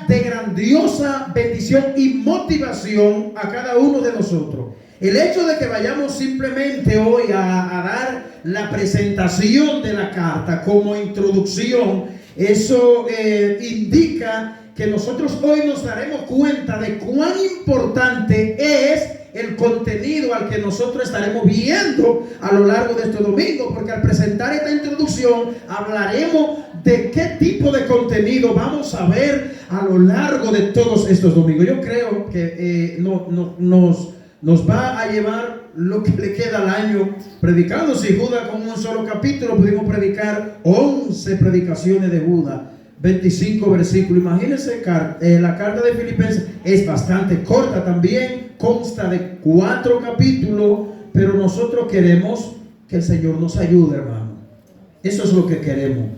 de grandiosa bendición y motivación a cada uno de nosotros. El hecho de que vayamos simplemente hoy a dar la presentación de la carta como introducción, eso indica que nosotros hoy nos daremos cuenta de cuán importante es el contenido al que nosotros estaremos viendo a lo largo de este domingo, porque al presentar esta introducción hablaremos de qué tipo de contenido vamos a ver a lo largo de todos estos domingos. Yo creo que nos va a llevar lo que le queda al año predicando. Si Judas con un solo capítulo pudimos predicar 11 predicaciones de Judas, 25 versículos. Imagínense, la carta de Filipenses es bastante corta también, consta de 4 capítulos, pero nosotros queremos que el Señor nos ayude, hermano. Eso es lo que queremos.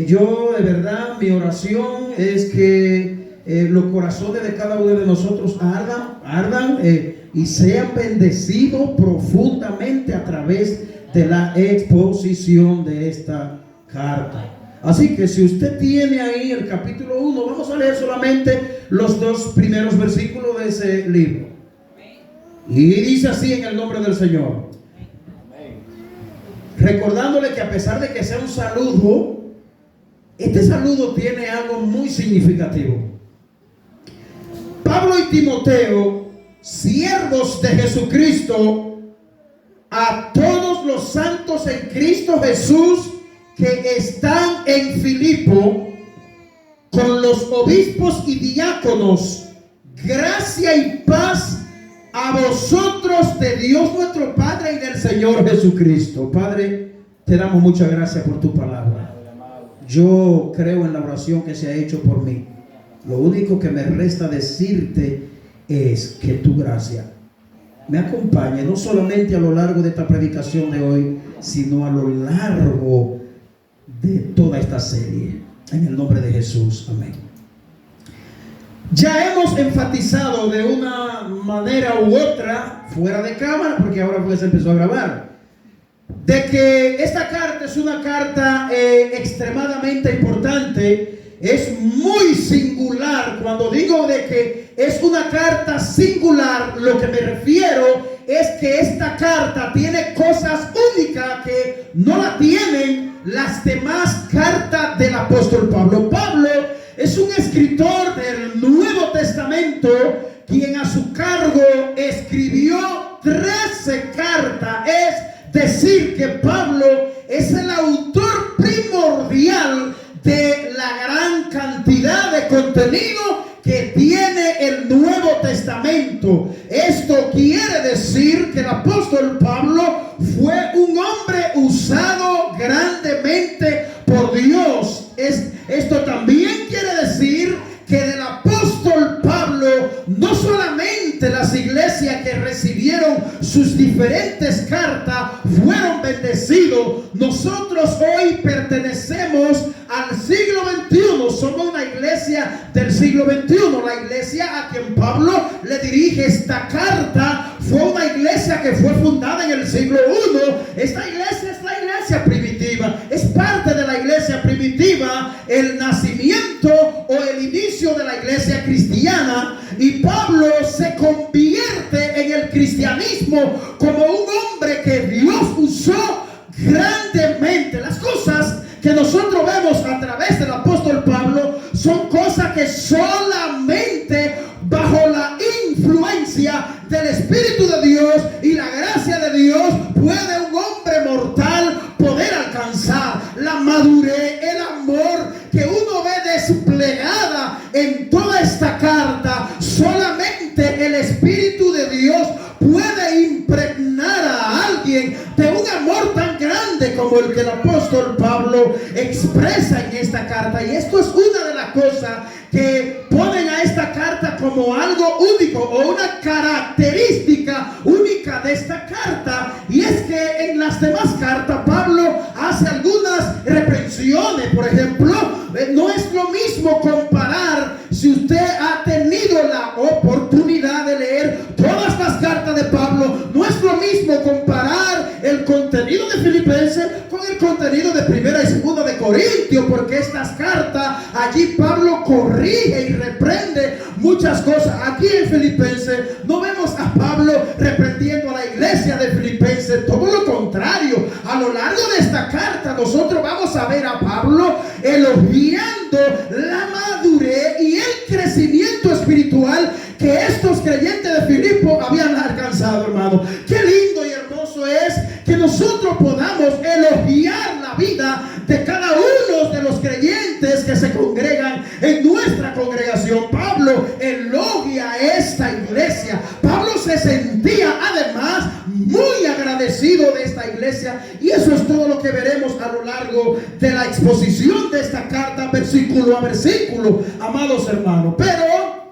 Yo de verdad, mi oración es que los corazones de cada uno de nosotros ardan y sean bendecidos profundamente a través de la exposición de esta carta. Así que si usted tiene ahí el capítulo 1, vamos a leer solamente los 2 primeros versículos de ese libro. Y dice así en el nombre del Señor. Recordándole que a pesar de que sea un saludo, este saludo tiene algo muy significativo. Pablo y Timoteo, siervos de Jesucristo, a todos los santos en Cristo Jesús que están en Filipo, con los obispos y diáconos, gracia y paz a vosotros de Dios nuestro Padre y del Señor Jesucristo. Padre, te damos muchas gracias por tu palabra. Yo creo en la oración que se ha hecho por mí. Lo único que me resta decirte es que tu gracia me acompañe no solamente a lo largo de esta predicación de hoy, sino a lo largo de toda esta serie. En el nombre de Jesús, amén. Ya hemos enfatizado de una manera u otra, fuera de cámara, porque ahora pues se empezó a grabar, de que esta carta es una carta extremadamente importante. Es muy singular. Cuando digo de que es una carta singular, lo que me refiero es que esta carta tiene cosas únicas que no la tienen las demás cartas del apóstol Pablo. Pablo es un escritor del Nuevo Testamento quien a su cargo escribió 13 cartas. Es decir, que Pablo es el autor primordial de la gran cantidad de contenido que tiene el Nuevo Testamento. Esto quiere decir que el apóstol Pablo fue un hombre usado grandemente por Dios. Esto también quiere decir que del apóstol Pablo no solamente las iglesias que recibieron sus diferentes cartas fueron bendecidos. Nosotros hoy pertenecemos al siglo XXI, somos una iglesia del siglo XXI. La iglesia a quien Pablo le dirige esta carta fue una iglesia que fue fundada en el siglo I. Esta iglesia es la iglesia primitiva, es parte de la iglesia primitiva, el nacimiento o el inicio de la iglesia cristiana. Y Pablo se convierte en el cristianismo como un hombre que Dios usó grandemente. Las cosas que nosotros vemos a través del apóstol Pablo son cosas que solamente bajo la influencia del Espíritu de Dios y la gracia de Dios puede un hombre mortal poder alcanzar. La madurez, el amor que uno ve desplegada en toda esta carta, solamente el Espíritu de Dios puede impregnar a alguien de un amor tan grande como el que el apóstol Pablo expresa en esta carta. Y esto es una de las cosas que ponen a esta carta como algo único o una característica única de esta carta. Y es que en las demás cartas Pablo hace algunas reprensiones. Por ejemplo, no es lo mismo comparar, si usted ha tenido la oportunidad de leer todas las cartas de Pablo, no es lo mismo comparar el contenido de Filipenses con el contenido de Primera y Segunda de Corintios, porque estas cartas allí Pablo corrige y muchas cosas. Aquí en Filipenses no vemos a Pablo reprendiendo a la iglesia de Filipenses, todo lo contrario. A lo largo de esta carta nosotros vamos a ver a Pablo elogiando la madurez y el crecimiento espiritual que estos creyentes de Filipo habían alcanzado, hermano. Qué lindo y hermoso es que nosotros podamos elogiar la vida de cada uno de los creyentes que se congregan en nuestra congregación. Pablo elogia a esta iglesia. Pablo se sentía además muy agradecido de esta iglesia, y eso es todo lo que veremos a lo largo de la exposición de esta carta, versículo a versículo, amados hermanos. Pero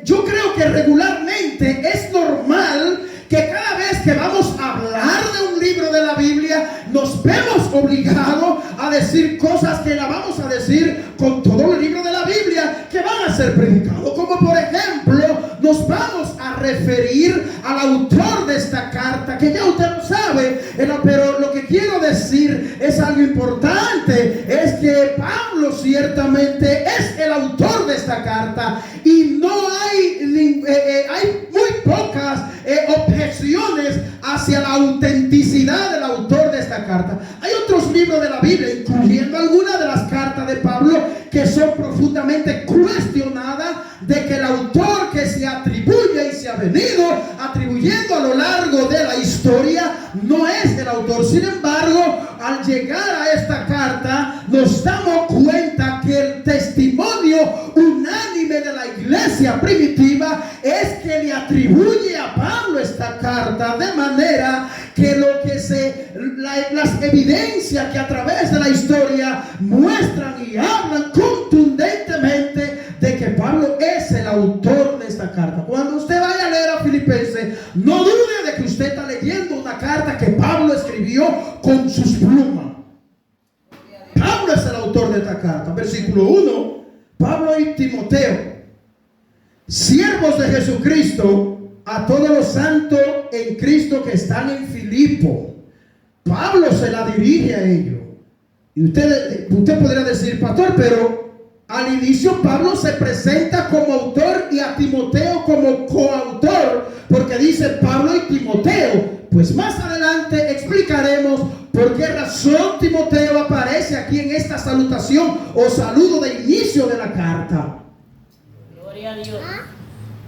yo creo que regularmente es normal que cada vez que vamos a hablar de un libro de la Biblia nos vemos obligados a decir cosas que la vamos a decir con todo el libro de la Biblia que van a ser predicados, como por ejemplo nos vamos a referir al autor de esta carta, que ya usted lo sabe, pero lo que quiero decir es algo importante, es que Pablo ciertamente es el autor de esta carta, y no hay muy pocas objeciones hacia la autenticidad del autor de esta carta. Hay otros libros de la Biblia, incluyendo algunas de las cartas de Pablo, que son profundamente cuestionadas, de que el autor que se atribuye y se ha venido atribuyendo a lo largo de la historia no es el autor. Sin embargo, al llegar a esta carta nos damos cuenta que el testimonio unánime de la iglesia primitiva es que le atribuye a Pablo esta carta, de manera que las evidencias que a través de la historia muestran y hablan contundentemente de que Pablo es el autor de esta carta. Cuando usted vaya a leer a Filipenses, no dude de que usted está leyendo una carta que Pablo escribió con sus plumas. Pablo es el autor de esta carta. Versículo 1, Pablo y Timoteo, siervos de Jesucristo, a todos los santos en Cristo que están en Filipo. Pablo se la dirige a ellos. Y usted podría decir, pastor, pero al inicio Pablo se presenta como autor y a Timoteo como coautor, porque dice Pablo y Timoteo. Pues más adelante explicaremos por qué razón Timoteo aparece aquí en esta salutación o saludo de inicio de la carta. Gloria a Dios.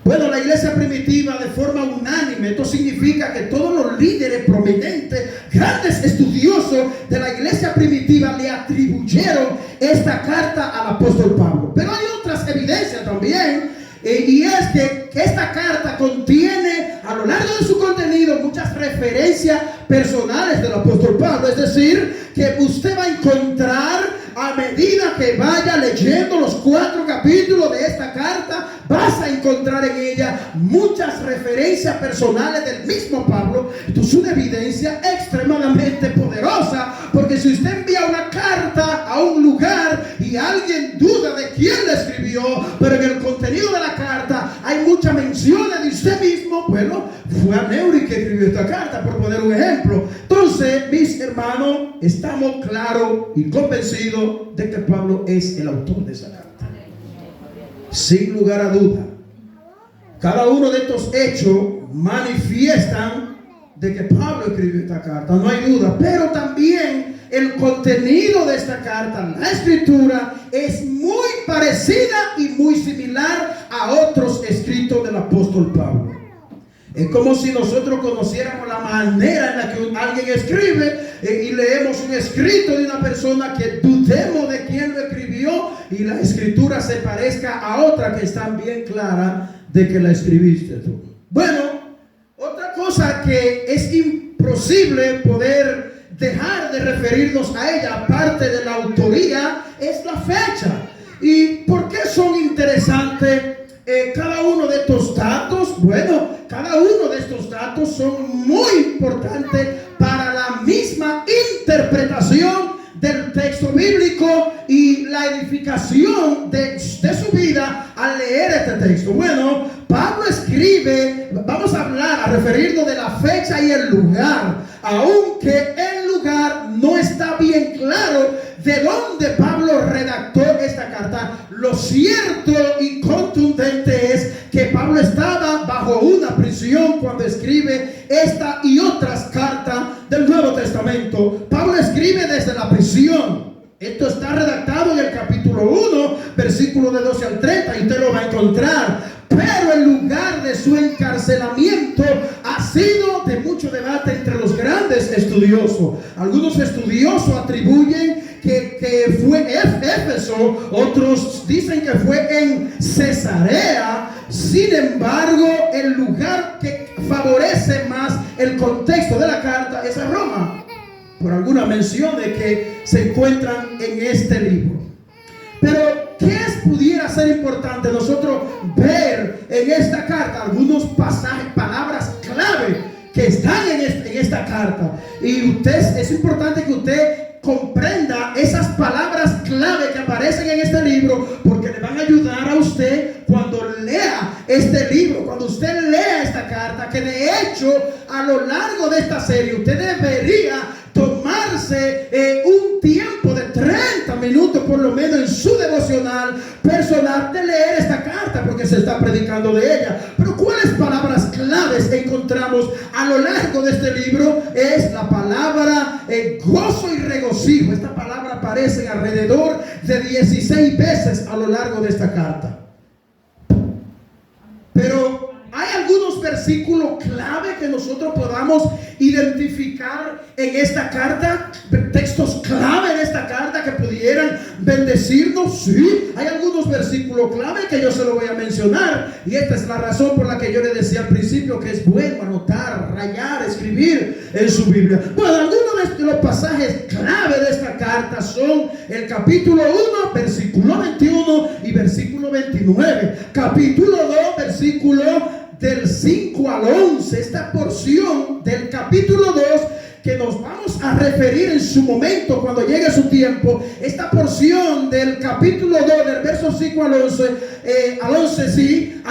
Bueno, la iglesia primitiva de forma unánime, esto significa que todos los líderes prominentes, grandes estudiosos de la iglesia primitiva le atribuyeron esta carta al apóstol Pablo. Pero hay otras evidencias también, y es que esta carta contiene a lo largo de su contenido muchas referencias personales del apóstol Pablo. Es decir, que usted va a encontrar, a medida que vaya leyendo los 4 capítulos de esta carta, vas a encontrar en ella muchas referencias personales del mismo Pablo. Esto es una evidencia extremadamente poderosa, porque si usted envía una carta a un lugar y alguien duda de quién la escribió, pero en el contenido de la carta hay muchas menciones de usted mismo, bueno, fue a Neuri que escribió esta carta, por poner un ejemplo. Entonces, mis hermanos, estamos claros y convencidos de que Pablo es el autor de esa carta. Sin lugar a duda, cada uno de estos hechos manifiestan de que Pablo escribió esta carta, no hay duda. Pero también el contenido de esta carta, la escritura, es muy parecida y muy similar a otros escritos del apóstol Pablo. Es como si nosotros conociéramos la manera en la que alguien escribe y leemos un escrito de una persona que dudemos de quién lo escribió y la escritura se parezca a otra que está bien clara de que la escribiste tú. Bueno, otra cosa que es imposible poder dejar de referirnos a ella, aparte de la autoría, es la fecha. ¿Y por qué son interesantes cada uno de estos datos? Bueno, cada uno de estos datos son muy importantes para la misma interpretación del texto bíblico y la edificación de su vida al leer este texto. Bueno, Pablo escribe, vamos a referirnos de la fecha y el lugar, aunque el lugar no está bien claro de dónde Pablo redactó esta carta. Lo cierto y contundente es 12 al 30, y usted lo va a encontrar. Pero el lugar de su encarcelamiento ha sido de mucho debate entre los grandes estudiosos. Algunos estudiosos atribuyen que fue Éfeso, otros dicen que fue en Cesarea. Sin embargo, el lugar que favorece más el contexto de la carta es a Roma, por alguna mención de que se encuentran en este libro. Pero ¿qué pudiera ser importante nosotros ver en esta carta? Algunos pasajes, palabras clave que están en esta carta. Y es importante que usted comprenda esas palabras clave que aparecen en este libro, porque le van a ayudar a usted cuando lea este libro, cuando usted lea esta carta, que de hecho a lo largo de esta serie usted debería tomarse un tiempo de 30 minutos por lo menos en su devocional personal de leer esta carta, porque se está predicando de ella. Pero ¿cuáles palabras claves encontramos a lo largo de este libro? Es la palabra gozo y regocijo. Esta palabra aparece alrededor de 16 veces a lo largo de esta carta. Pero hay algunos versículos clave que nosotros podamos identificar en esta carta, textos clave en esta carta que pudieran bendecirnos. Sí, hay algunos versículos clave que yo se lo voy a mencionar, y esta es la razón por la que yo le decía al principio que es bueno anotar, rayar, escribir en su Biblia. Bueno, algunos de los pasajes clave de esta carta son el capítulo 1, versículo 21 y versículo 29, capítulo 2, versículo del 5 al 11, esta porción del capítulo 2 que nos vamos a referir en su momento cuando llegue su tiempo. Esta porción del capítulo 2, del verso 5 al 11, sí,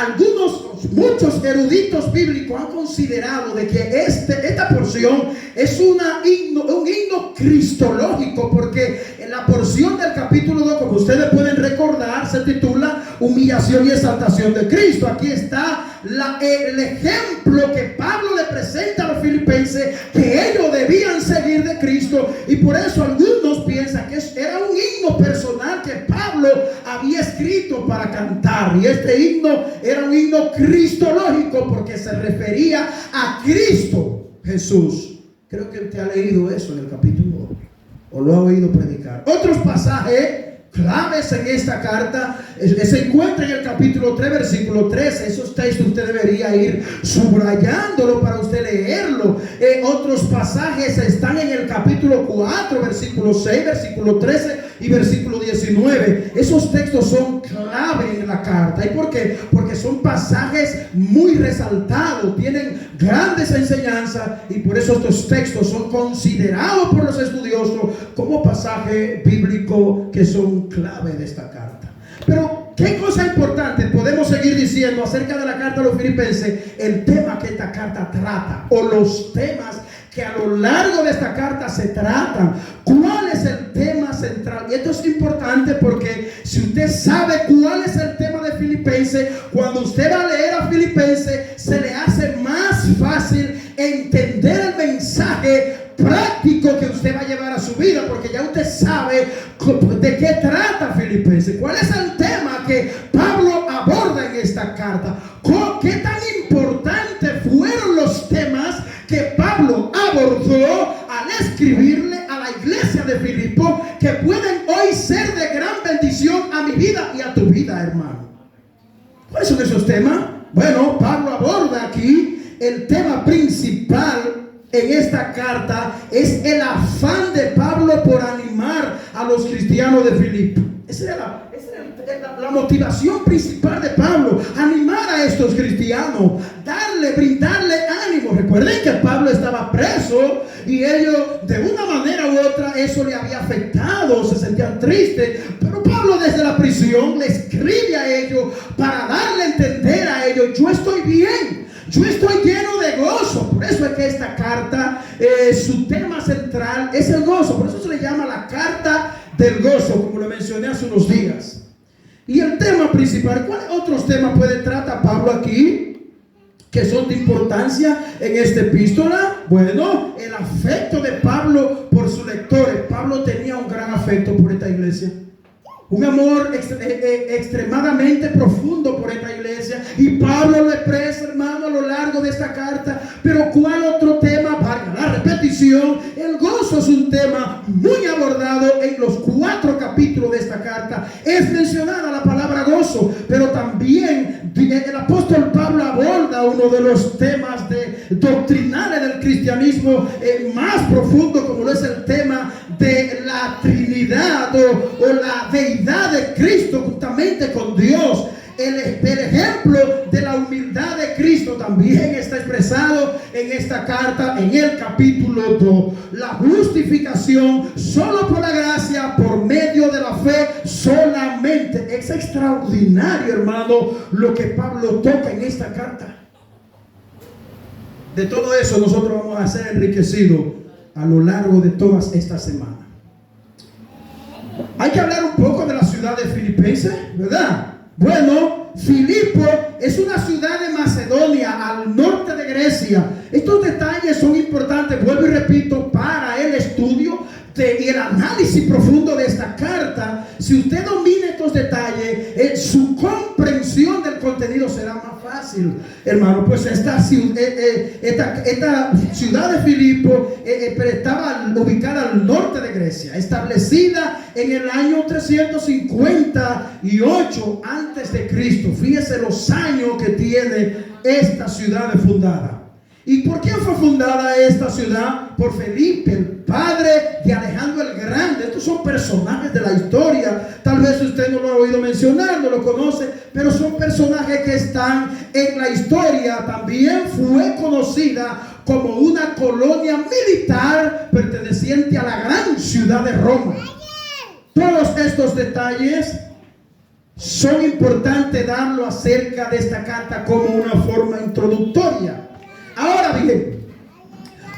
muchos eruditos bíblicos han considerado de que esta porción es un himno cristológico, porque en la porción del capítulo 2, como ustedes pueden recordar, se titula Humillación y exaltación de Cristo. Aquí está el ejemplo que Pablo le presenta a los filipenses, que ellos debían seguir de Cristo, y por eso algunos piensan que era un himno personal que Pablo había escrito para cantar, y este himno era un himno cristológico porque se refería a Cristo Jesús. Creo que usted ha leído eso en el capítulo 2 o lo ha oído predicar. Otros pasajes claves en esta carta se encuentra en el capítulo 3, versículo 13. Esos textos usted debería ir subrayándolo para usted leerlo. Otros pasajes están en el capítulo 4, versículo 6, versículo 13 y versículo 19. Esos textos son clave en la carta. ¿Y por qué? Porque son pasajes muy resaltados, tienen grandes enseñanzas, y por eso estos textos son considerados por los estudiosos como pasaje bíblico que son clave de esta carta. Pero qué cosa importante podemos seguir diciendo acerca de la carta a los filipenses, el tema que esta carta trata, o los temas que a lo largo de esta carta se tratan. ¿Cuál es el tema central? Y esto es importante porque si usted sabe cuál es el tema de Filipenses, cuando usted va a leer a Filipenses, se le hace más fácil entender el mensaje práctico que usted va a llevar a su vida, porque ya usted sabe de qué trata Filipenses, cuál es el tema que Pablo aborda en esta carta, qué tan importantes fueron los temas que Pablo abordó al escribirle a la iglesia de Filipo, que pueden hoy ser de gran bendición a mi vida y a tu vida, hermano. ¿Cuáles son esos temas? Bueno, Pablo aborda aquí el tema principal en esta carta, es el afán de Pablo por animar a los cristianos de Filipo. Esa era la motivación principal de Pablo, animar a estos cristianos, brindarle ánimo. Recuerden que Pablo estaba preso y ellos, de una manera u otra, eso le había afectado, se sentían tristes, pero Pablo desde la prisión le escribe a ellos para darle a entender a ellos: yo estoy bien, yo estoy lleno de gozo. Por eso es que esta carta, su tema central es el gozo. Por eso se le llama la carta del gozo, como lo mencioné hace unos días. Y el tema principal, ¿cuáles otros temas trata Pablo aquí que son de importancia en esta epístola? Bueno, el afecto de Pablo por sus lectores. Pablo tenía un gran afecto por esta iglesia. Un amor extremadamente profundo por esta iglesia. Y Pablo lo expresa, hermano, a lo largo de esta carta. Pero ¿cuál otro tema? Valga la repetición. El gozo es un tema muy abordado en los 4 capítulos de esta carta. Es mencionada la palabra gozo, pero también el apóstol Pablo aborda uno de los temas doctrinales del cristianismo más profundo, como lo es el tema de la Trinidad o la deidad de Cristo juntamente con Dios. El ejemplo de la humildad de Cristo también está expresado en esta carta, en el capítulo 2. La justificación solo por la gracia, por medio de la fe solamente. Es extraordinario, hermano, lo que Pablo toca en esta carta. De todo eso nosotros vamos a ser enriquecidos a lo largo de todas estas semanas. Hay que hablar un poco de la ciudad de Filipenses, ¿verdad? Bueno, Filipo es una ciudad de Macedonia, al norte de Grecia. Estos detalles son importantes, vuelvo y repito, para el estudio y el análisis profundo de esta carta. Si usted domina estos detalles, su comprensión del contenido será más fácil, hermano. Pues esta ciudad de Filipo estaba ubicada al norte de Grecia, establecida en el año 358 antes de Cristo. Fíjese los años que tiene esta ciudad fundada. ¿Y por quién fue fundada esta ciudad? Por Felipe, el padre de Alejandro el Grande. Estos son personajes de la historia. Tal vez usted no lo ha oído mencionar, no lo conoce, pero son personajes que están en la historia. También fue conocida como una colonia militar perteneciente a la gran ciudad de Roma. Todos estos detalles son importantes darlo acerca de esta carta como una forma introductoria. Ahora bien,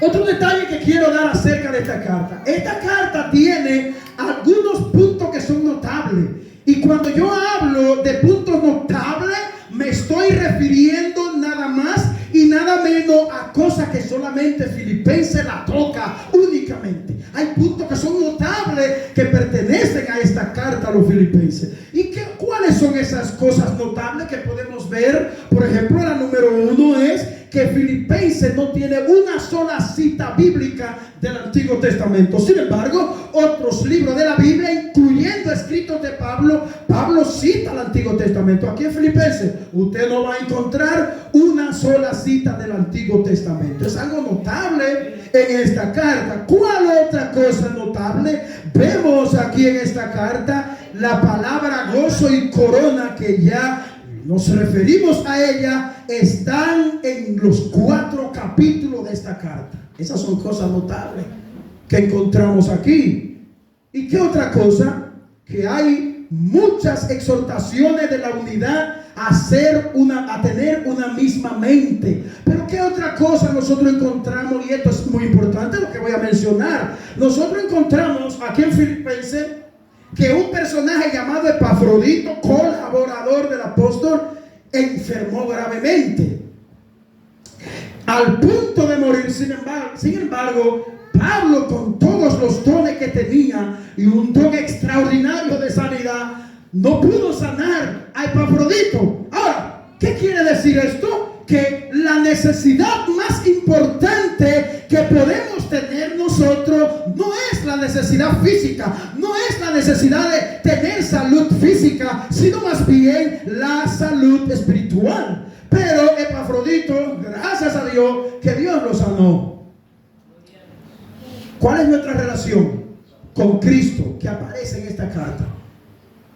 otro detalle que quiero dar acerca de esta carta. Esta carta tiene algunos puntos que son notables. Y cuando yo hablo de puntos notables, me estoy refiriendo nada más y nada menos a cosas que solamente Filipenses la toca únicamente. Hay puntos que son notables que pertenecen a esta carta a los filipenses. ¿Y cuáles son esas cosas notables que podemos ver? Por ejemplo, la número 1 es que Filipenses no tiene una sola cita bíblica del Antiguo Testamento. Sin embargo, otros libros de la Biblia, incluyendo escritos de Pablo, Pablo cita el Antiguo Testamento. Aquí en Filipenses usted no va a encontrar una sola cita del Antiguo Testamento. Es algo notable en esta carta. ¿Cuál otra cosa notable? Vemos aquí en esta carta la palabra gozo y corona, que ya nos referimos a ella, están en los 4 capítulos de esta carta. Esas son cosas notables que encontramos aquí. ¿Y qué otra cosa? Que hay muchas exhortaciones de la unidad a tener una misma mente. Pero ¿qué otra cosa nosotros encontramos? Y esto es muy importante lo que voy a mencionar. Nosotros encontramos aquí en Filipenses que un personaje llamado Epafrodito, colaborador del apóstol, enfermó gravemente al punto de morir. Sin embargo, Pablo, con todos los dones que tenía y un don extraordinario de sanidad, no pudo sanar a Epafrodito. Ahora, ¿qué quiere decir esto? Que la necesidad más importante que podemos tener nosotros no es la necesidad física, no es la necesidad de tener salud física, sino más bien la salud espiritual. Pero Epafrodito, gracias a Dios, que Dios lo sanó. ¿Cuál es nuestra relación con Cristo que aparece en esta carta?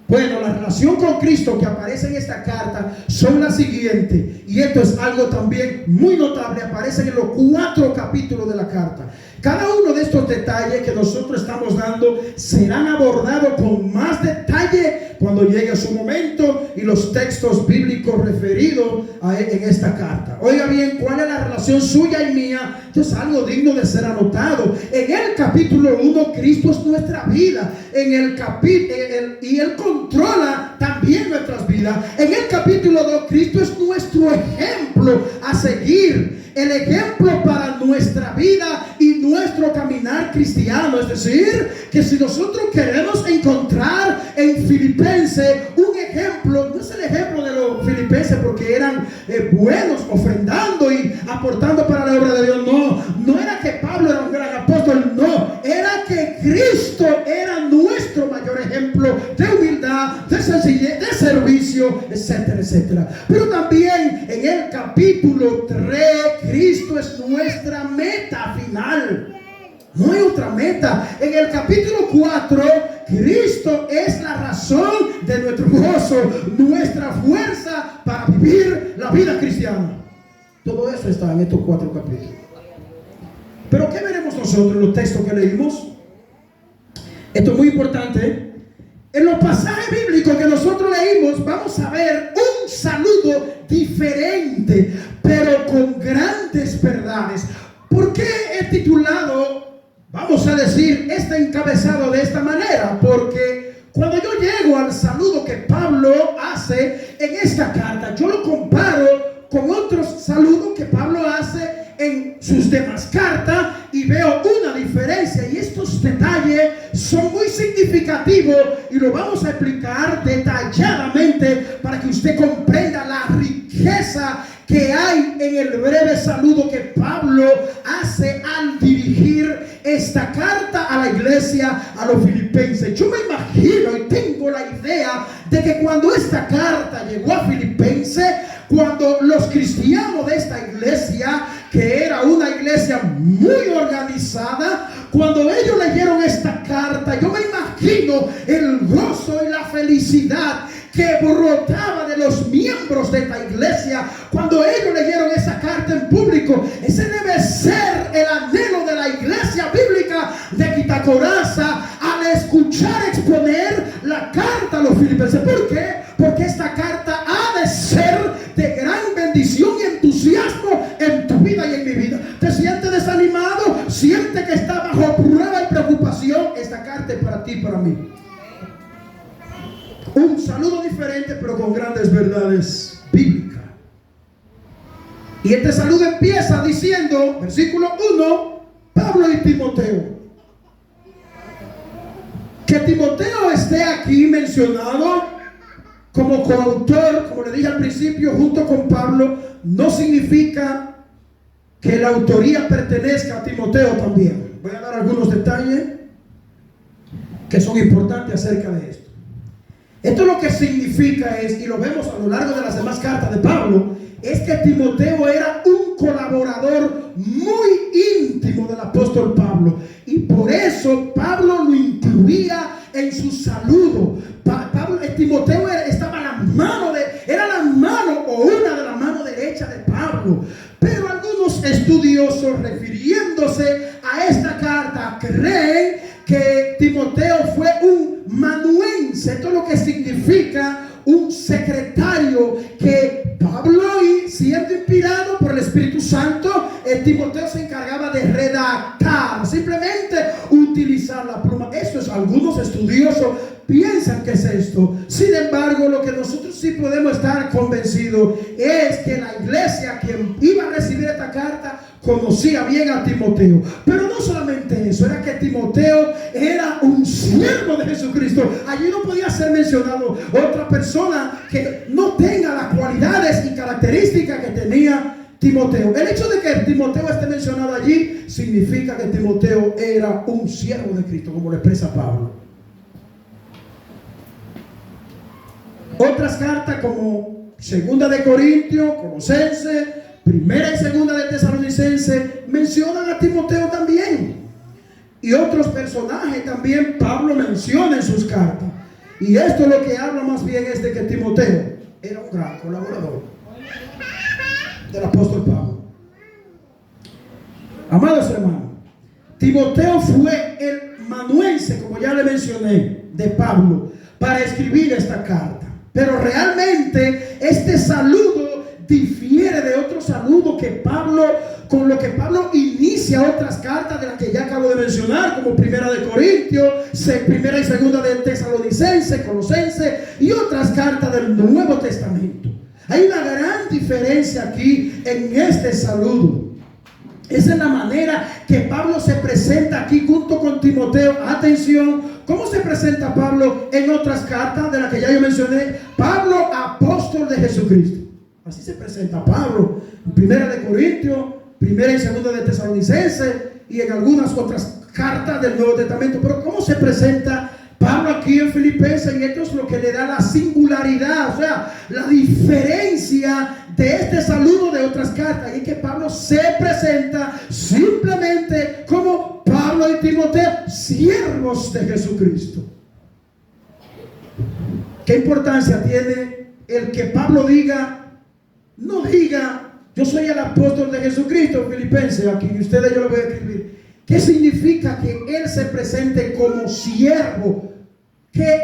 Bueno, la relación con Cristo que aparece en esta carta son las siguientes, y esto es algo también muy notable, aparecen en los 4 capítulos de la carta. Cada uno de estos detalles que nosotros estamos dando serán abordados con más detalle cuando llegue su momento y los textos bíblicos referidos en esta carta. Oiga bien, ¿cuál es la relación suya y mía? Esto es algo digno de ser anotado. En el capítulo 1, Cristo es nuestra vida. Y Él controla también nuestras vidas. En el capítulo 2, Cristo es nuestro ejemplo a seguir. el ejemplo para nuestra vida y nuestro caminar cristiano. Es decir, que si nosotros queremos encontrar en Filipenses un ejemplo, no es el ejemplo de los filipenses porque eran buenos, ofrendando y aportando para la obra de Dios. No era que Pablo era un gran apóstol, no, era que Cristo era nuestro mayor ejemplo de humildad, de sencillez, de servicio, etcétera, etcétera. Pero también en el capítulo 3, Cristo es nuestra meta final. No hay otra meta. En el capítulo 4, Cristo es la razón de nuestro gozo, nuestra fuerza para vivir la vida cristiana. Todo eso está en estos 4 capítulos. Pero ¿qué veremos nosotros en los textos que leímos? Esto es muy importante. En los pasajes bíblicos que nosotros leímos, vamos a ver un saludo diferente, pero con grandes verdades. ¿Por qué he titulado, vamos a decir, este encabezado de esta manera? Porque cuando yo llego al saludo que Pablo hace en esta carta, yo lo comparo con otros saludos que Pablo hace en sus demás cartas y veo una diferencia, y estos detalles son muy significativos y lo vamos a explicar detalladamente para que usted comprenda la riqueza que hay en el breve saludo que Pablo hace al dirigir esta carta a la iglesia, a los filipenses. Yo me imagino y tengo la idea de que cuando esta carta llegó a Filipenses, cuando los cristianos de esta iglesia, que era una iglesia muy organizada, cuando ellos leyeron esta carta, yo me imagino el gozo y la felicidad que brotaba de los miembros de esta iglesia cuando ellos leyeron esa carta en público. Ese debe ser el anhelo de la iglesia bíblica de Quitacoraza al escuchar exponer la carta a los filipenses. ¿Por qué? Porque esta carta ha de ser de gran bendición y entusiasmo en tu vida y en mi vida. ¿Te sientes desanimado? ¿Sientes que está bajo prueba y preocupación? Esta carta es para ti y para mí. Un saludo diferente, pero con grandes verdades bíblicas. Y este saludo empieza diciendo, versículo 1, Pablo y Timoteo. Que Timoteo esté aquí mencionado como coautor, como le dije al principio, junto con Pablo, no significa que la autoría pertenezca a Timoteo también. Voy a dar algunos detalles que son importantes acerca de esto. Esto lo que significa es, y lo vemos a lo largo de las demás cartas de Pablo, es que Timoteo era un colaborador muy íntimo del apóstol Pablo, y por eso Pablo lo incluía en su saludo. Timoteo estaba a la mano era la mano o una de las manos derechas de Pablo. Pero algunos estudiosos, refiriéndose a esta carta, creen que Timoteo fue un manuense. Esto es lo que significa un secretario que Pablo, y siendo inspirado por el Espíritu Santo, Timoteo se encargaba de redactar, simplemente utilizar la pluma. Eso es, algunos estudiosos piensan que es esto. Sin embargo, lo que nosotros sí podemos estar convencidos es que la iglesia, quien iba a recibir esta carta, conocía bien a Timoteo. Pero no solamente eso, era que Timoteo era un siervo de Jesucristo. Allí no podía ser mencionado otra persona que no tenga las cualidades y características que tenía Timoteo. El hecho de que Timoteo esté mencionado allí significa que Timoteo era un siervo de Cristo, como lo expresa Pablo. Otras cartas como Segunda de Corintios, Colosenses, Primera y Segunda de Tesalonicenses mencionan a Timoteo también. Y otros personajes también Pablo menciona en sus cartas. Y esto lo que habla más bien es de que Timoteo era un gran colaborador del apóstol Pablo. Amados hermanos, Timoteo fue el manuense, como ya le mencioné, de Pablo para escribir esta carta. Pero realmente este saludo difiere de otro saludo que Pablo, con lo que Pablo inicia otras cartas de las que ya acabo de mencionar, como Primera de Corintios, Primera y Segunda de Tesalonicenses, Colosenses y otras cartas del Nuevo Testamento. Hay una gran diferencia aquí en este saludo. Esa es la manera que Pablo se presenta aquí junto con Timoteo. Atención, ¿cómo se presenta Pablo en otras cartas de las que ya yo mencioné? Pablo, apóstol de Jesucristo. Así se presenta Pablo en Primera de Corintios, Primera y Segunda de Tesalonicenses y en algunas otras cartas del Nuevo Testamento. Pero ¿cómo se presenta Pablo aquí en Filipenses? Y esto es lo que le da la singularidad, o sea, la diferencia de este saludo de otras cartas. Y que Pablo se presenta simplemente como Pablo y Timoteo, siervos de Jesucristo. ¿Qué importancia tiene el que Pablo diga, no diga, yo soy el apóstol de Jesucristo, Filipenses, aquí ustedes yo lo voy a escribir? ¿Qué significa que él se presente como siervo?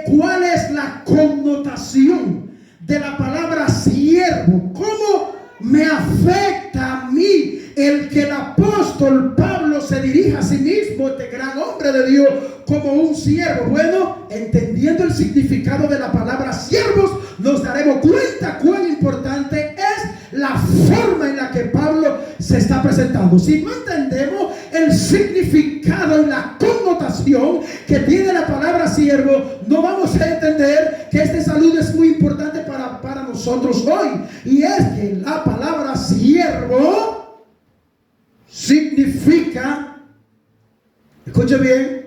¿Cuál es la connotación de la palabra siervo? ¿Cómo me afecta a mí el que el apóstol Pablo se dirija a sí mismo, este gran hombre de Dios, como un siervo? Bueno, entendiendo el significado de la palabra siervos, nos daremos cuenta cuán importante es la forma en la que Pablo se está presentando. Si no entendemos el significado y la connotación que tiene la palabra siervo, no vamos a entender que este saludo es muy importante para nosotros hoy. Y es que la palabra siervo significa, escuche bien,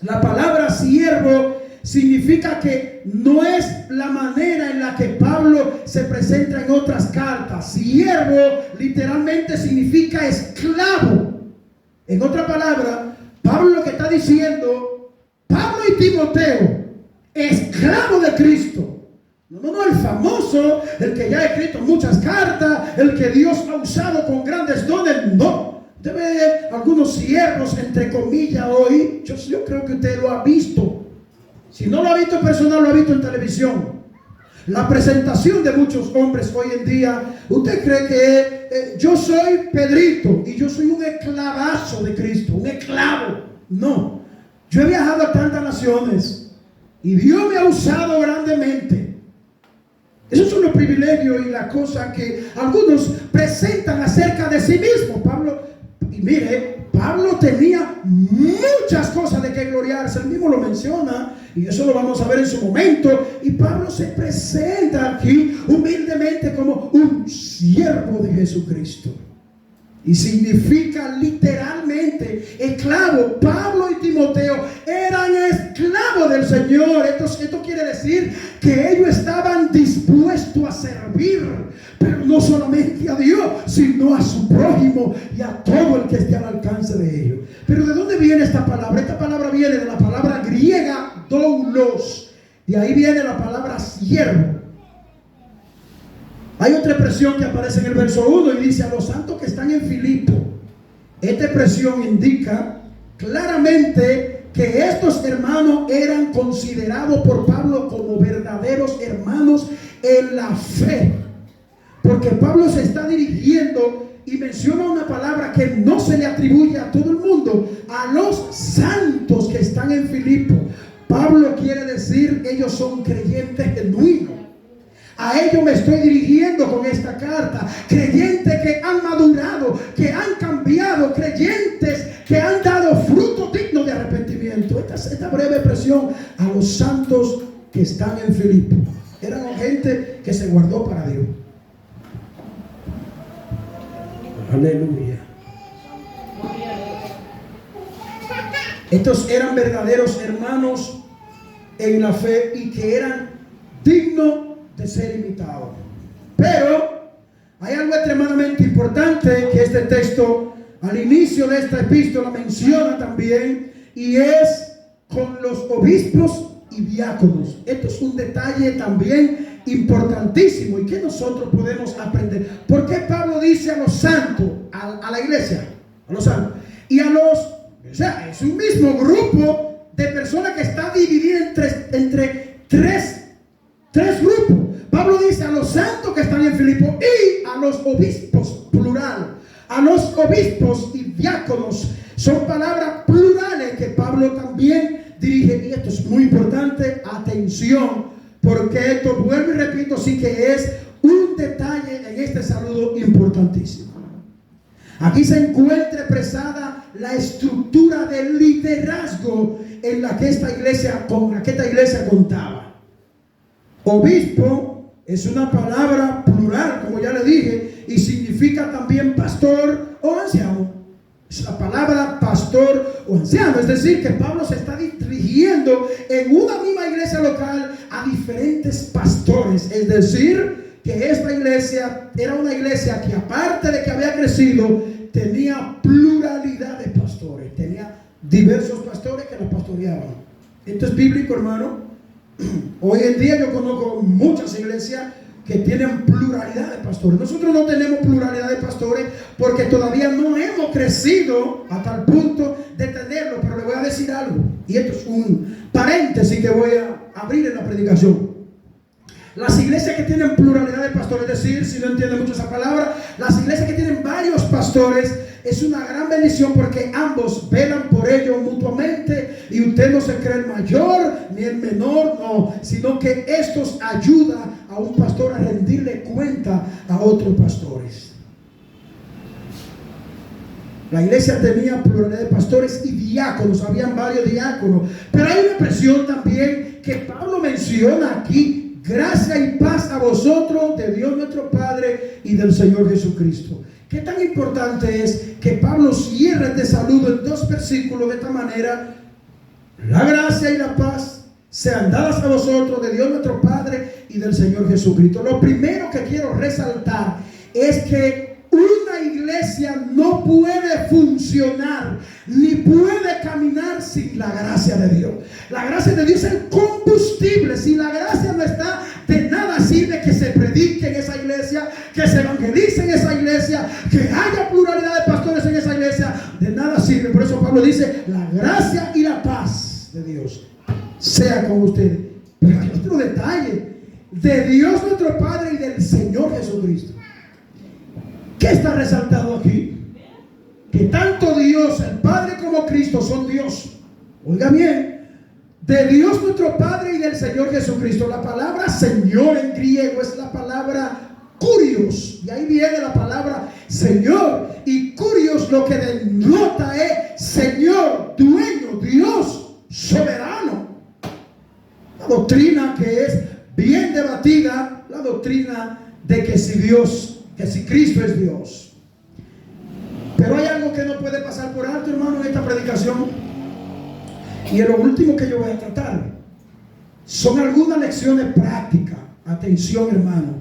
la palabra siervo significa que no es la manera en la que Pablo se presenta en otras cartas. Siervo literalmente significa esclavo. En otra palabra, Pablo lo que está diciendo, Pablo y Timoteo, esclavo de Cristo. No, el famoso, el que ya ha escrito muchas cartas, el que Dios ha usado con grandes dones. No, debe algunos siervos, entre comillas, hoy. Yo creo que usted lo ha visto. Si no lo ha visto en persona, lo ha visto en televisión. La presentación de muchos hombres hoy en día. ¿Usted cree que yo soy Pedrito y yo soy un esclavazo de Cristo, un esclavo? No, yo he viajado a tantas naciones y Dios me ha usado grandemente. Esos son los privilegios y las cosas que algunos presentan acerca de sí mismos. Pablo tenía muchas cosas de que gloriarse. Él mismo lo menciona y eso lo vamos a ver en su momento. Y Pablo se presenta aquí humildemente como un siervo de Jesucristo. Y significa literalmente esclavo. Pablo y Timoteo eran esclavos del Señor. Esto quiere decir que ellos estaban dispuestos a servir, pero no solamente a Dios, sino a su prójimo y a todo el que esté al alcance de ellos. Pero ¿de dónde viene esta palabra? Esta palabra viene de la palabra griega doulos. De ahí viene la palabra siervo. Hay otra expresión que aparece en el verso 1 y dice: a los santos que están en Filipo. Esta expresión indica claramente que estos hermanos eran considerados por Pablo como verdaderos hermanos en la fe. Porque Pablo se está dirigiendo y menciona una palabra que no se le atribuye a todo el mundo: a los santos que están en Filipo. Pablo quiere decir, ellos son creyentes genuinos. A ellos me estoy dirigiendo con esta carta. Creyentes que han madurado, que han cambiado, creyentes que han dado fruto digno de arrepentimiento. Esta breve expresión, a los santos que están en Filipo. Eran gente que se guardó para Dios. Aleluya. Estos eran verdaderos hermanos en la fe y que eran dignos de ser imitados. Pero hay algo extremadamente importante que este texto al inicio de esta epístola menciona también, y es con los obispos y diáconos. Esto es un detalle también importantísimo y que nosotros podemos aprender. ¿Por qué Pablo dice a los santos, a la iglesia, a los santos, y a los, o sea, es un mismo grupo de personas que está dividido entre tres grupos? Pablo dice a los santos que están en Filipo y a los obispos, plural. A los obispos y diáconos son palabras plurales que Pablo también dirige. Y esto es muy importante, atención, porque esto, vuelvo y repito, sí que es un detalle en este saludo importantísimo. Aquí se encuentra expresada la estructura del liderazgo en la que esta iglesia contaba. Obispo es una palabra plural, como ya le dije, y significa también pastor o anciano. Es la palabra pastor o anciano, es decir, que Pablo se está dirigiendo en una misma iglesia local a diferentes pastores, es decir, que esta iglesia era una iglesia que, aparte de que había crecido, tenía pluralidad de pastores, tenía diversos pastores que la pastoreaban. Esto es bíblico, hermano. Hoy en día yo conozco muchas iglesias que tienen pluralidad de pastores. Nosotros no tenemos pluralidad de pastores porque todavía no hemos crecido hasta el punto de tenerlo. Pero le voy a decir algo, y esto es un paréntesis que voy a abrir en la predicación. Las iglesias que tienen pluralidad de pastores, es decir, si no entiende mucho esa palabra, las iglesias que tienen varios pastores, es una gran bendición porque ambos velan por ellos mutuamente, y usted no se cree el mayor ni el menor, no, sino que estos ayudan a un pastor a rendirle cuenta a otros pastores. La iglesia tenía pluralidad de pastores y diáconos, habían varios diáconos, pero hay una expresión también que Pablo menciona aquí: gracia y paz a vosotros de Dios nuestro Padre y del Señor Jesucristo. ¿Qué tan importante es que Pablo cierre este saludo en 2 versículos de esta manera? La gracia y la paz sean dadas a vosotros de Dios nuestro Padre y del Señor Jesucristo. Lo primero que quiero resaltar es que una iglesia no puede funcionar ni puede caminar sin la gracia de Dios. La gracia de Dios es el combustible. Si la gracia no está, de nada sirve que se predique en esa iglesia, que se evangelice en esa iglesia, que haya pluralidad de pastores en esa iglesia. De nada sirve. Por eso Pablo dice: la gracia y la paz de Dios sea con ustedes. Pero hay otro detalle: de Dios nuestro Padre y del Señor Jesucristo. ¿Qué está resaltado aquí? Que tanto Dios, el Padre, como Cristo son Dios. Oiga bien, de Dios nuestro Padre y del Señor Jesucristo. La palabra Señor en griego es la palabra Kurios, y ahí viene la palabra Señor. Y Kurios lo que denota es Señor, dueño, Dios, soberano. La doctrina que es bien debatida, la doctrina de que si Cristo es Dios. Pero hay algo que no puede pasar por alto, hermano, en esta predicación, y es lo último que yo voy a tratar. Son algunas lecciones prácticas, atención, hermano,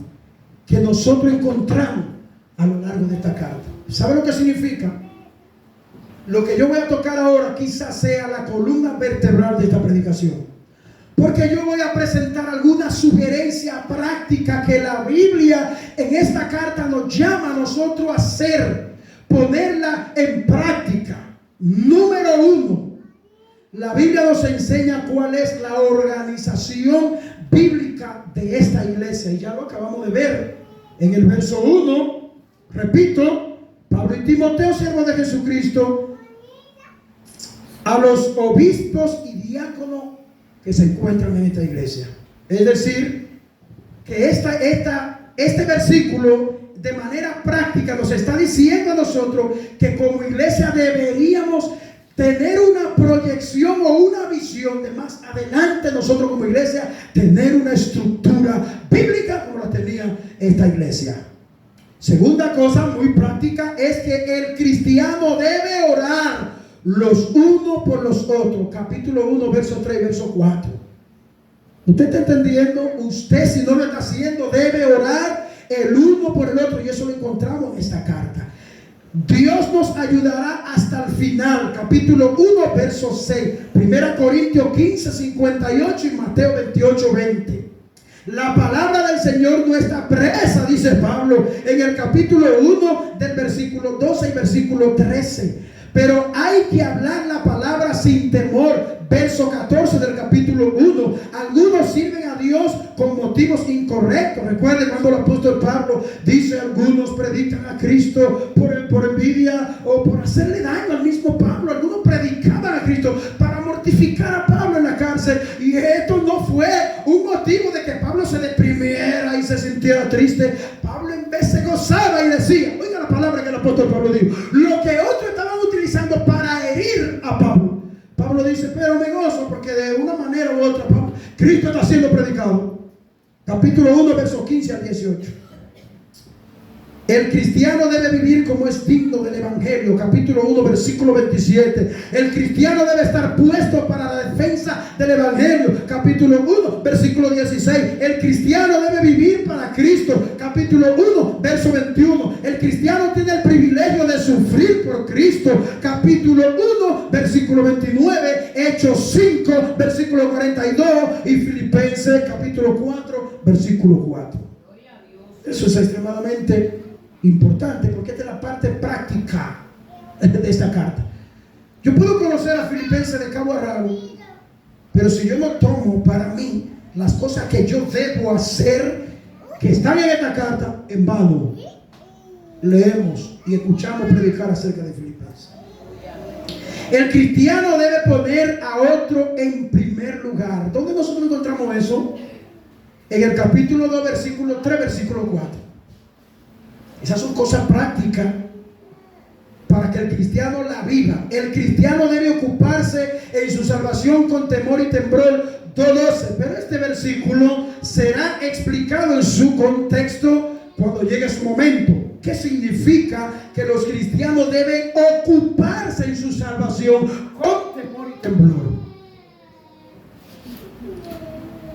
que nosotros encontramos a lo largo de esta carta. ¿Sabe lo que significa? Lo que yo voy a tocar ahora quizás sea la columna vertebral de esta predicación, porque yo voy a presentar alguna sugerencia práctica que la Biblia en esta carta nos llama a nosotros a hacer, ponerla en práctica. Número 1, la Biblia nos enseña cuál es la organización bíblica de esta iglesia, y ya lo acabamos de ver en el verso 1. Repito: Pablo y Timoteo, siervos de Jesucristo, a los obispos y diáconos que se encuentran en esta iglesia. Es decir, que este versículo de manera práctica nos está diciendo a nosotros que como iglesia deberíamos tener una proyección o una visión de más adelante, nosotros como iglesia tener una estructura bíblica como la tenía esta iglesia. Segunda cosa muy práctica es que el cristiano debe orar los unos por los otros. Capítulo 1, verso 3, verso 4. ¿Usted está entendiendo? Usted, si no lo está haciendo, debe orar el uno por el otro, y eso lo encontramos en esta carta. Dios nos ayudará hasta el final. Capítulo 1, verso 6. 1 Corintios 15, 58 y Mateo 28, 20. La palabra del Señor no está presa, dice Pablo en el capítulo 1 del versículo 12 y versículo 13. Pero hay que hablar la palabra sin temor. Verso 14 del capítulo 1. Algunos sirven a Dios con motivos incorrectos. Recuerden cuando el apóstol Pablo dice: algunos predican a Cristo por envidia o por hacerle daño al mismo Pablo. Algunos predicaban a Cristo para mortificar a Pablo en la cárcel. Y esto no fue un motivo de que Pablo se deprimiera y se sintiera triste. Pablo en vez se gozaba y decía, oiga la palabra que el apóstol Pablo dijo, lo que otros estaban utilizando para herir a Pablo, Pablo dice, pero me gozo porque de una manera u otra Cristo está siendo predicado. Capítulo 1, versos 15 al 18. El cristiano debe vivir como es digno del evangelio. Capítulo 1, versículo 27. El cristiano debe estar puesto para la defensa del evangelio. Capítulo 1, versículo 16. El cristiano debe vivir para Cristo. Capítulo 1, verso 21. El cristiano tiene el privilegio de sufrir por Cristo. Capítulo 1, versículo 29. Hechos 5, versículo 42. Y Filipenses, capítulo 4, versículo 4. Eso es extremadamente importante porque esta es la parte práctica de esta carta. Yo puedo conocer a Filipenses de cabo a rabo, pero si yo no tomo para mí las cosas que yo debo hacer, que están en esta carta, en vano leemos y escuchamos predicar acerca de Filipenses. El cristiano debe poner a otro en primer lugar. ¿Dónde nosotros encontramos eso? En el capítulo 2, versículo 3, versículo 4. Esas son cosas prácticas para que el cristiano la viva. El cristiano debe ocuparse en su salvación con temor y temblor. 2:12. Pero este versículo será explicado en su contexto cuando llegue su momento. ¿Qué significa? Que los cristianos deben ocuparse en su salvación con temor y temblor.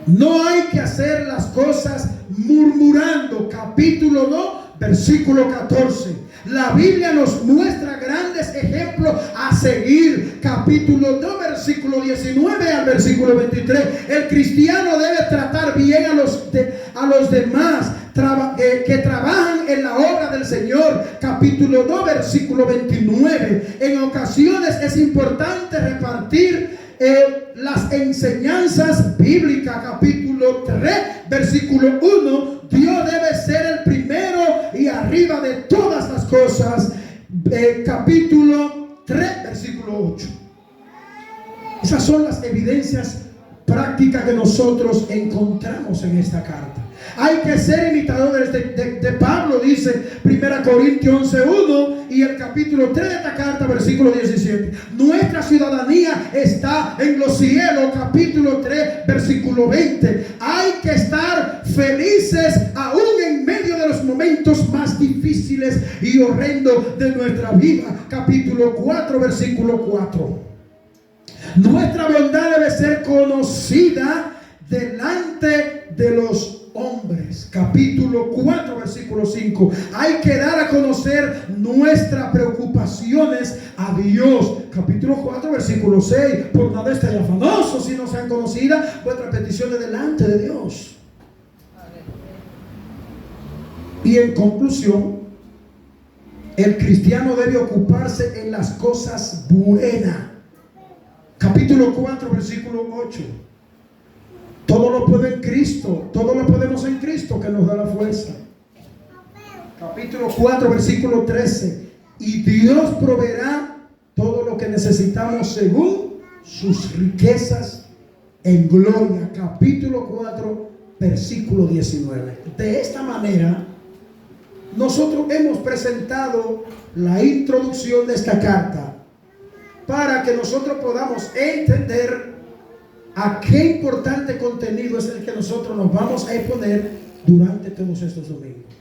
No hay que hacer las cosas murmurando. Capítulo 2, versículo 14. La Biblia nos muestra grandes ejemplos a seguir. Capítulo 2, versículo 19 al versículo 23. El cristiano debe tratar bien a los demás que trabajan en la obra del Señor. Capítulo 2, versículo 29. En ocasiones es importante repartir las enseñanzas bíblicas. Capítulo 3, versículo 1. Dios debe ser el primero y arriba de todas las cosas. Capítulo 3, versículo 8. Esas son las evidencias prácticas que nosotros encontramos en esta carta. Hay que ser imitadores de Pablo, dice 1 Corintios 11:1 y el capítulo 3 de esta carta, versículo 17. Nuestra ciudadanía está en los cielos, capítulo 3, versículo 20. Hay que estar felices aún en medio de los momentos más difíciles y horrendos de nuestra vida, capítulo 4, versículo 4. Nuestra bondad debe ser conocida delante de los hombres. Capítulo 4, versículo 5. Hay que dar a conocer nuestras preocupaciones a Dios. Capítulo 4, versículo 6. Por nada estéis afanosos, si no sean conocidas vuestras peticiones delante de Dios. Y en conclusión, el cristiano debe ocuparse en las cosas buenas. Capítulo 4, versículo 8. Todo lo puedo en Cristo, todo lo podemos en Cristo que nos da la fuerza. Capítulo 4, versículo 13. Y Dios proveerá todo lo que necesitamos según sus riquezas en gloria. Capítulo 4, versículo 19. De esta manera, nosotros hemos presentado la introducción de esta carta para que nosotros podamos entender a qué importante contenido es el que nosotros nos vamos a exponer durante todos estos domingos.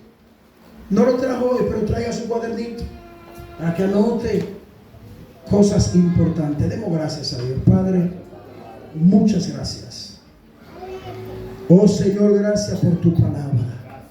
No lo trajo hoy, pero traiga su cuadernito para que anote cosas importantes. Demos gracias a Dios. Padre, muchas gracias. Oh Señor, gracias por tu palabra.